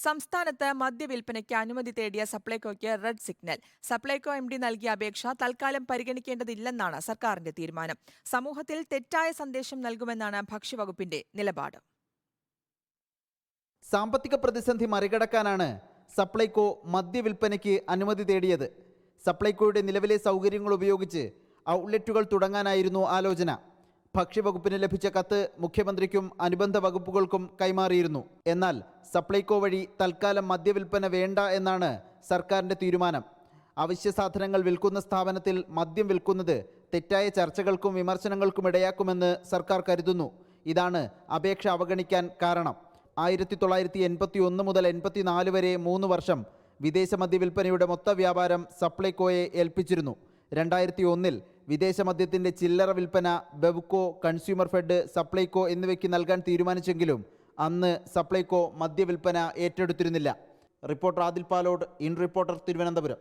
സംസ്ഥാനത്ത് മദ്യവിൽപ്പനയ്ക്ക് അനുമതി തേടിയ സപ്ലൈകോയ്ക്ക് റെഡ് സിഗ്നൽ. സപ്ലൈകോ എംഡി നൽകിയ അപേക്ഷ തൽക്കാലം പരിഗണിക്കേണ്ടതില്ലെന്നാണ് സർക്കാരിന്റെ തീരുമാനം. സമൂഹത്തിൽ തെറ്റായ സന്ദേശം നൽകുമെന്നാണ് ഭക്ഷ്യവകുപ്പിന്റെ നിലപാട്. സാമ്പത്തിക പ്രതിസന്ധി മറികടക്കാനാണ് സപ്ലൈകോ മദ്യവിൽപ്പനയ്ക്ക് അനുമതി തേടിയത്. സപ്ലൈകോയുടെ നിലവിലെ സൗകര്യങ്ങൾ ഉപയോഗിച്ച് ഔട്ട്ലെറ്റുകൾ തുടങ്ങാനായിരുന്നു ആലോചന. ഭക്ഷ്യവകുപ്പിന് ലഭിച്ച കത്ത് മുഖ്യമന്ത്രിക്കും അനുബന്ധ വകുപ്പുകൾക്കും കൈമാറിയിരുന്നു. എന്നാൽ സപ്ലൈകോ വഴി തൽക്കാലം മദ്യവിൽപ്പന വേണ്ട എന്നാണ് സർക്കാരിൻ്റെ തീരുമാനം. അവശ്യ സാധനങ്ങൾ വിൽക്കുന്ന സ്ഥാപനത്തിൽ മദ്യം വിൽക്കുന്നത് തെറ്റായ ചർച്ചകൾക്കും വിമർശനങ്ങൾക്കും ഇടയാക്കുമെന്ന് സർക്കാർ കരുതുന്നു. ഇതാണ് അപേക്ഷ അവഗണിക്കാൻ കാരണം. 1981 മുതൽ 84 വരെ 3 വർഷം വിദേശ മദ്യവിൽപ്പനയുടെ മൊത്ത വ്യാപാരം സപ്ലൈകോയെ ഏൽപ്പിച്ചിരുന്നു. 2001 വിദേശ മദ്യത്തിൻ്റെ ചില്ലറ വിൽപ്പന ബെവ്കോ, കൺസ്യൂമർ ഫെഡ്, സപ്ലൈകോ എന്നിവയ്ക്ക് നൽകാൻ തീരുമാനിച്ചെങ്കിലും അന്ന് സപ്ലൈകോ മദ്യവിൽപ്പന ഏറ്റെടുത്തിരുന്നില്ല. Reporter Adil Palode, in Reporter, Thiruvananthapuram.